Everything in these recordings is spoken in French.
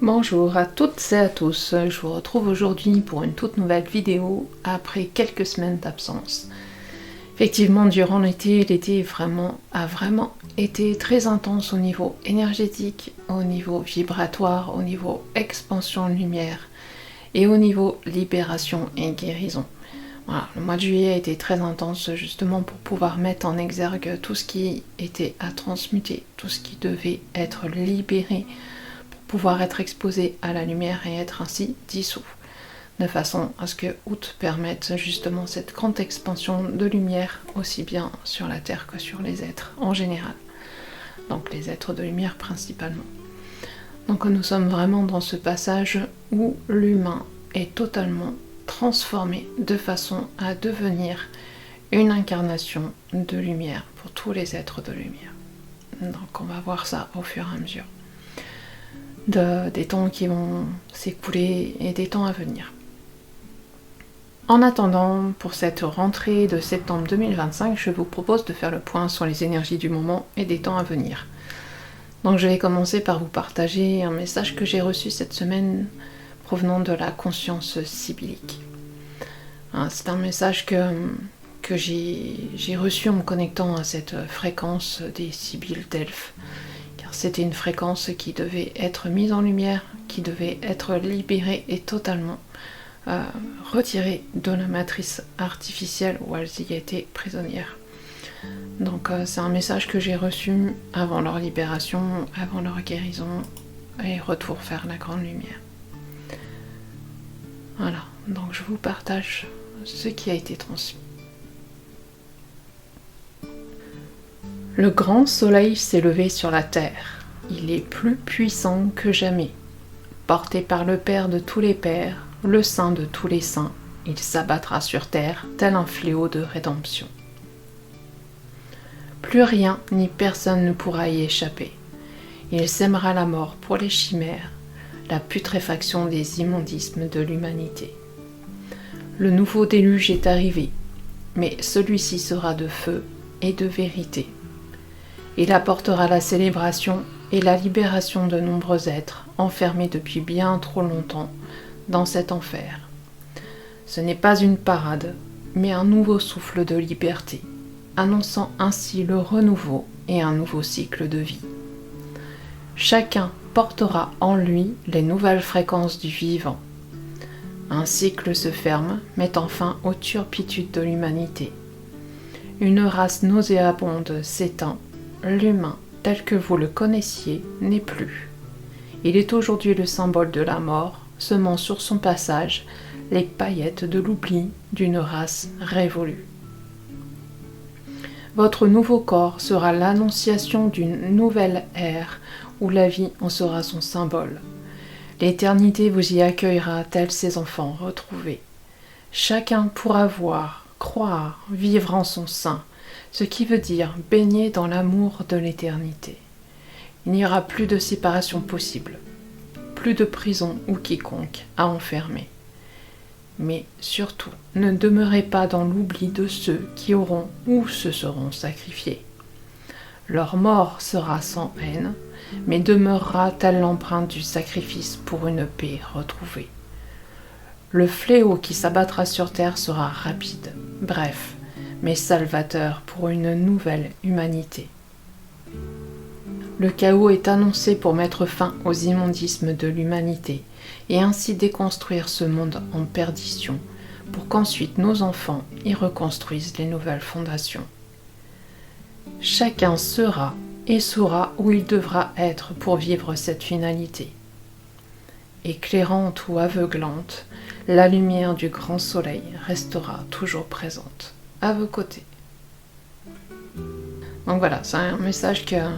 Bonjour à toutes et à tous, je vous retrouve aujourd'hui pour une toute nouvelle vidéo après quelques semaines d'absence. Effectivement, durant l'été a vraiment été très intense au niveau énergétique, au niveau vibratoire, au niveau expansion de lumière et au niveau libération et guérison. Voilà, le mois de juillet a été très intense justement pour pouvoir mettre en exergue tout ce qui était à transmuter, tout ce qui devait être libéré, pouvoir être exposé à la lumière et être ainsi dissous, de façon à ce que août permette justement cette grande expansion de lumière, aussi bien sur la Terre que sur les êtres en général, donc les êtres de lumière principalement. Donc nous sommes vraiment dans ce passage où l'humain est totalement transformé de façon à devenir une incarnation de lumière pour tous les êtres de lumière. Donc on va voir ça au fur et à mesure. Des temps qui vont s'écouler et des temps à venir. En attendant, pour cette rentrée de septembre 2025, je vous propose de faire le point sur les énergies du moment et des temps à venir. Donc je vais commencer par vous partager un message que j'ai reçu cette semaine provenant de la conscience sibyllique. C'est un message que j'ai reçu en me connectant à cette fréquence des Sibylles d'Elphes. C'était une fréquence qui devait être mise en lumière, qui devait être libérée et totalement retirée de la matrice artificielle où elles y étaient prisonnières. Donc c'est un message que j'ai reçu avant leur libération, avant leur guérison et retour vers la grande lumière. Voilà, donc je vous partage ce qui a été transmis. Le grand soleil s'est levé sur la terre. Il est plus puissant que jamais. Porté par le Père de tous les pères, le Saint de tous les saints, il s'abattra sur terre tel un fléau de rédemption. Plus rien ni personne ne pourra y échapper. Il sèmera la mort pour les chimères, la putréfaction des immondismes de l'humanité. Le nouveau déluge est arrivé, mais celui-ci sera de feu et de vérité. Il apportera la célébration et la libération de nombreux êtres enfermés depuis bien trop longtemps dans cet enfer. Ce n'est pas une parade, mais un nouveau souffle de liberté, annonçant ainsi le renouveau et un nouveau cycle de vie. Chacun portera en lui les nouvelles fréquences du vivant. Un cycle se ferme, mettant fin aux turpitudes de l'humanité. Une race nauséabonde s'éteint. L'humain, tel que vous le connaissiez, n'est plus. Il est aujourd'hui le symbole de la mort, semant sur son passage les paillettes de l'oubli d'une race révolue. Votre nouveau corps sera l'annonciation d'une nouvelle ère où la vie en sera son symbole. L'éternité vous y accueillera tels ses enfants retrouvés. Chacun pourra voir, croire, vivre en son sein, ce qui veut dire baigner dans l'amour de l'éternité. Il n'y aura plus de séparation possible, plus de prison ou quiconque à enfermer. Mais surtout, ne demeurez pas dans l'oubli de ceux qui auront ou se seront sacrifiés. Leur mort sera sans haine, mais demeurera telle l'empreinte du sacrifice pour une paix retrouvée. Le fléau qui s'abattra sur terre sera rapide, bref, mais salvateur pour une nouvelle humanité. Le chaos est annoncé pour mettre fin aux immondismes de l'humanité et ainsi déconstruire ce monde en perdition pour qu'ensuite nos enfants y reconstruisent les nouvelles fondations. Chacun sera et saura où il devra être pour vivre cette finalité. Éclairante ou aveuglante, la lumière du grand soleil restera toujours présente à vos côtés. Donc voilà, c'est un message qui a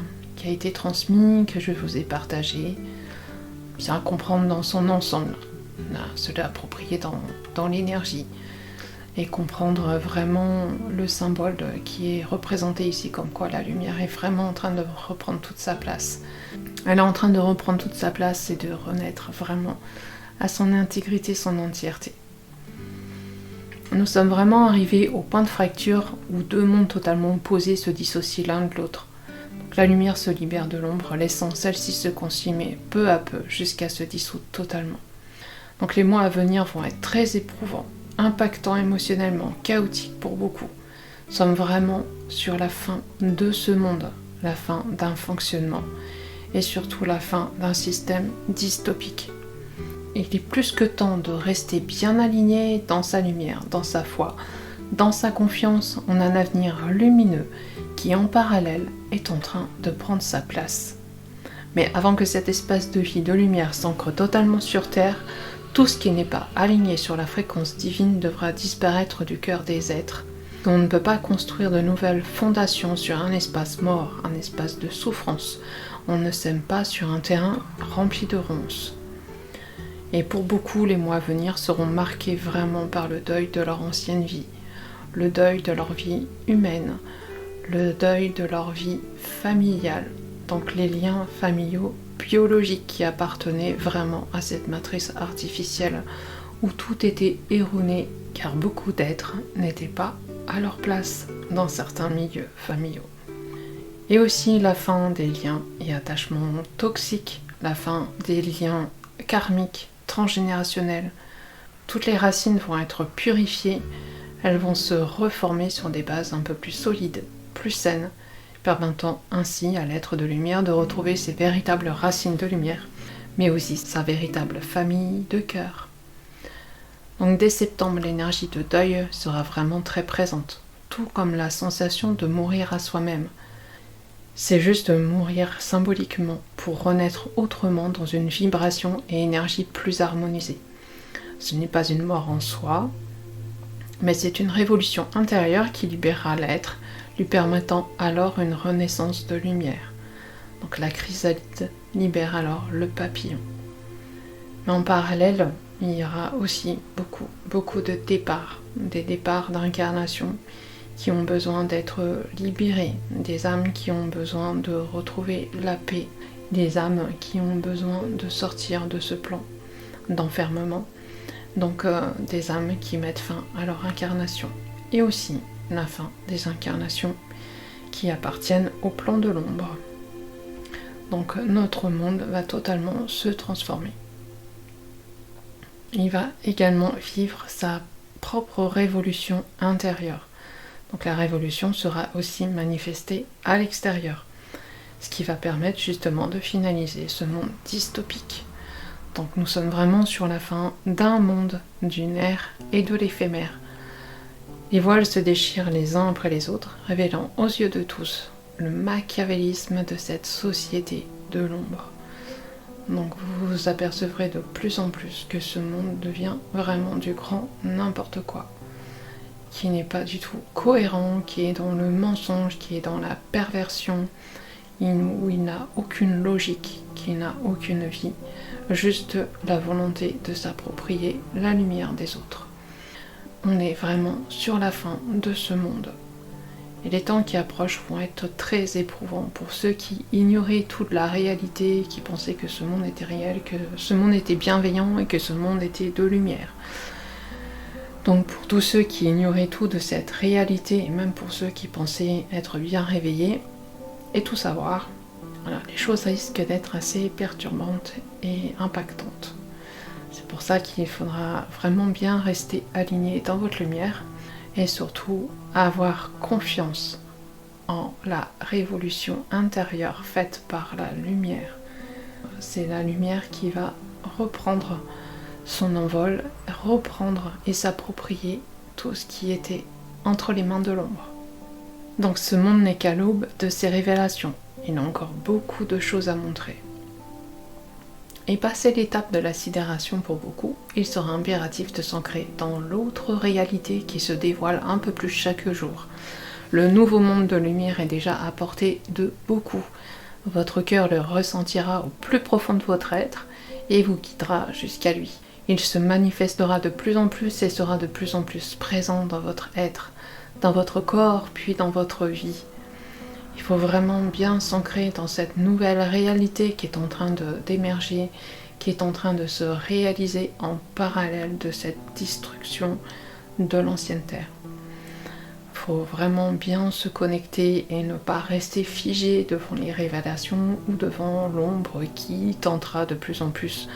été transmis, que je vous ai partagé. C'est à comprendre dans son ensemble, se l'approprier dans l'énergie et comprendre vraiment le symbole qui est représenté ici, comme quoi la lumière est vraiment en train de reprendre toute sa place. Elle est en train de reprendre toute sa place et de renaître vraiment à son intégrité, son entièreté. Nous sommes vraiment arrivés au point de fracture où deux mondes totalement opposés se dissocient l'un de l'autre. Donc la lumière se libère de l'ombre, laissant celle-ci se consumer peu à peu jusqu'à se dissoudre totalement. Donc les mois à venir vont être très éprouvants, impactants émotionnellement, chaotiques pour beaucoup. Nous sommes vraiment sur la fin de ce monde, la fin d'un fonctionnement et surtout la fin d'un système dystopique. Il est plus que temps de rester bien aligné dans sa lumière, dans sa foi, dans sa confiance en un avenir lumineux qui en parallèle est en train de prendre sa place. Mais avant que cet espace de vie de lumière s'ancre totalement sur Terre, tout ce qui n'est pas aligné sur la fréquence divine devra disparaître du cœur des êtres. On ne peut pas construire de nouvelles fondations sur un espace mort, un espace de souffrance. On ne sème pas sur un terrain rempli de ronces. Et pour beaucoup, les mois à venir seront marqués vraiment par le deuil de leur ancienne vie, le deuil de leur vie humaine, le deuil de leur vie familiale, donc les liens familiaux biologiques qui appartenaient vraiment à cette matrice artificielle où tout était erroné car beaucoup d'êtres n'étaient pas à leur place dans certains milieux familiaux. Et aussi la fin des liens et attachements toxiques, la fin des liens karmiques, transgénérationnels. Toutes les racines vont être purifiées, elles vont se reformer sur des bases un peu plus solides, plus saines, permettant ainsi à l'être de lumière de retrouver ses véritables racines de lumière, mais aussi sa véritable famille de cœur. Donc dès septembre, l'énergie de deuil sera vraiment très présente, tout comme la sensation de mourir à soi-même. C'est juste mourir symboliquement pour renaître autrement dans une vibration et énergie plus harmonisée. Ce n'est pas une mort en soi, mais c'est une révolution intérieure qui libérera l'être, lui permettant alors une renaissance de lumière. Donc la chrysalide libère alors le papillon. Mais en parallèle, il y aura aussi beaucoup de départs, des départs d'incarnation qui ont besoin d'être libérés, des âmes qui ont besoin de retrouver la paix, des âmes qui ont besoin de sortir de ce plan d'enfermement, donc des âmes qui mettent fin à leur incarnation, et aussi la fin des incarnations qui appartiennent au plan de l'ombre. Donc notre monde va totalement se transformer. Il va également vivre sa propre révolution intérieure. Donc la révolution sera aussi manifestée à l'extérieur, ce qui va permettre justement de finaliser ce monde dystopique. Donc nous sommes vraiment sur la fin d'un monde, d'une ère et de l'éphémère. Les voiles se déchirent les uns après les autres, révélant aux yeux de tous le machiavélisme de cette société de l'ombre. Donc vous vous apercevrez de plus en plus que ce monde devient vraiment du grand n'importe quoi, qui n'est pas du tout cohérent, qui est dans le mensonge, qui est dans la perversion, où il n'a aucune logique, qui n'a aucune vie, juste la volonté de s'approprier la lumière des autres. On est vraiment sur la fin de ce monde. Et les temps qui approchent vont être très éprouvants pour ceux qui ignoraient toute la réalité, qui pensaient que ce monde était réel, que ce monde était bienveillant et que ce monde était de lumière. Donc pour tous ceux qui ignoraient tout de cette réalité, et même pour ceux qui pensaient être bien réveillés et tout savoir, voilà, les choses risquent d'être assez perturbantes et impactantes. C'est pour ça qu'il faudra vraiment bien rester aligné dans votre lumière et surtout avoir confiance en la révolution intérieure faite par la lumière. C'est la lumière qui va reprendre son envol, reprendre et s'approprier tout ce qui était entre les mains de l'ombre. Donc ce monde n'est qu'à l'aube de ses révélations. Il a encore beaucoup de choses à montrer. Et passé l'étape de la sidération pour beaucoup, il sera impératif de s'ancrer dans l'autre réalité qui se dévoile un peu plus chaque jour. Le nouveau monde de lumière est déjà à portée de beaucoup. Votre cœur le ressentira au plus profond de votre être et vous guidera jusqu'à lui. Il se manifestera de plus en plus et sera de plus en plus présent dans votre être, dans votre corps, puis dans votre vie. Il faut vraiment bien s'ancrer dans cette nouvelle réalité qui est en train d'émerger, qui est en train de se réaliser en parallèle de cette destruction de l'ancienne terre. Il faut vraiment bien se connecter et ne pas rester figé devant les révélations ou devant l'ombre qui tentera de plus en plus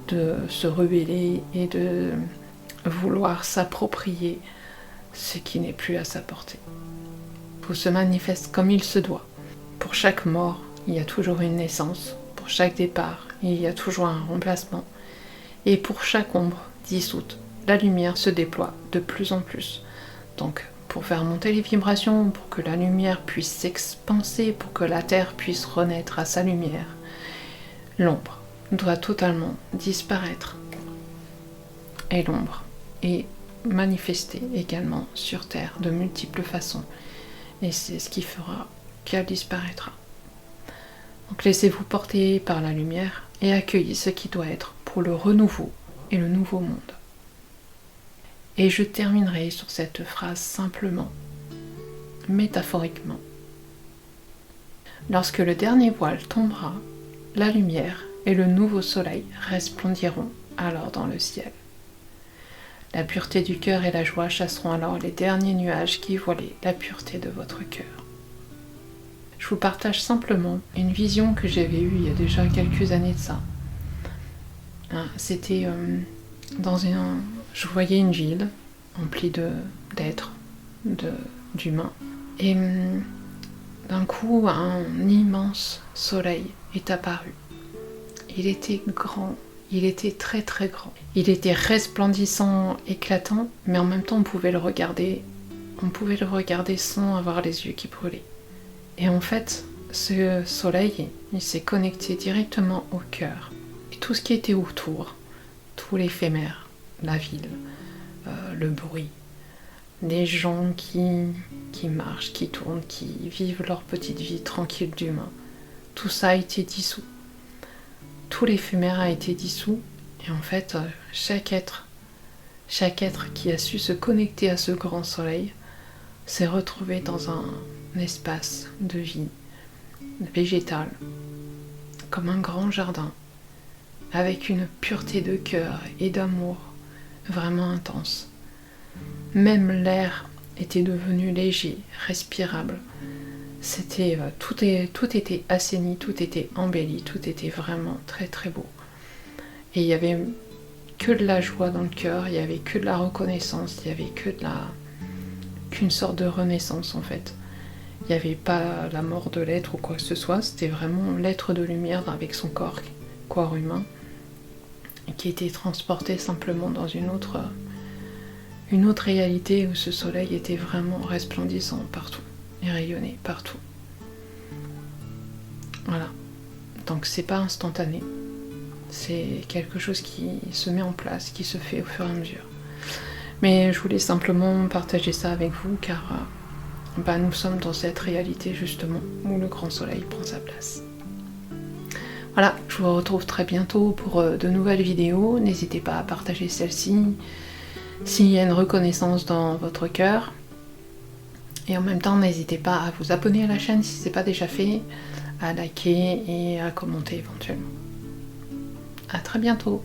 de se rebeller et de vouloir s'approprier ce qui n'est plus à sa portée. Tout se manifeste comme il se doit. Pour chaque mort, il y a toujours une naissance. Pour chaque départ, il y a toujours un remplacement. Et pour chaque ombre dissoute, la lumière se déploie de plus en plus. Donc, pour faire monter les vibrations, pour que la lumière puisse s'expanser, pour que la Terre puisse renaître à sa lumière, l'ombre doit totalement disparaître. Et l'ombre est manifestée également sur Terre de multiples façons. Et c'est ce qui fera qu'elle disparaîtra. Donc laissez-vous porter par la lumière et accueillez ce qui doit être pour le renouveau et le nouveau monde. Et je terminerai sur cette phrase simplement, métaphoriquement. Lorsque le dernier voile tombera, la lumière et le nouveau soleil resplendiront alors dans le ciel. La pureté du cœur et la joie chasseront alors les derniers nuages qui voilaient la pureté de votre cœur. Je vous partage simplement une vision que j'avais eue il y a déjà quelques années de ça. C'était je voyais une ville remplie d'êtres, d'humains. Et d'un coup, un immense soleil est apparu. Il était grand, il était très très grand. Il était resplendissant, éclatant, mais en même temps on pouvait le regarder sans avoir les yeux qui brûlaient. Et en fait, ce soleil, il s'est connecté directement au cœur. Et tout ce qui était autour, tout l'éphémère, la ville, le bruit, les gens qui marchent, qui tournent, qui vivent leur petite vie tranquille d'humain, tout ça a été dissous. Tout l'éphémère a été dissous. Et en fait, chaque être qui a su se connecter à ce grand soleil s'est retrouvé dans un espace de vie végétale, comme un grand jardin, avec une pureté de cœur et d'amour vraiment intense. Même l'air était devenu léger, respirable. Tout était assaini, tout était embelli, tout était vraiment très très beau. Et il n'y avait que de la joie dans le cœur, il n'y avait que de la reconnaissance, il n'y avait qu'une sorte de renaissance en fait. Il n'y avait pas la mort de l'être ou quoi que ce soit, c'était vraiment l'être de lumière avec son corps humain, qui était transporté simplement dans une autre réalité où ce soleil était vraiment resplendissant partout et rayonnait partout. Voilà. Donc c'est pas instantané. C'est quelque chose qui se met en place, qui se fait au fur et à mesure. Mais je voulais simplement partager ça avec vous car nous sommes dans cette réalité justement où le grand soleil prend sa place. Voilà, je vous retrouve très bientôt pour de nouvelles vidéos. N'hésitez pas à partager celle-ci s'il y a une reconnaissance dans votre cœur. Et en même temps, n'hésitez pas à vous abonner à la chaîne si ce n'est pas déjà fait, à liker et à commenter éventuellement. À très bientôt.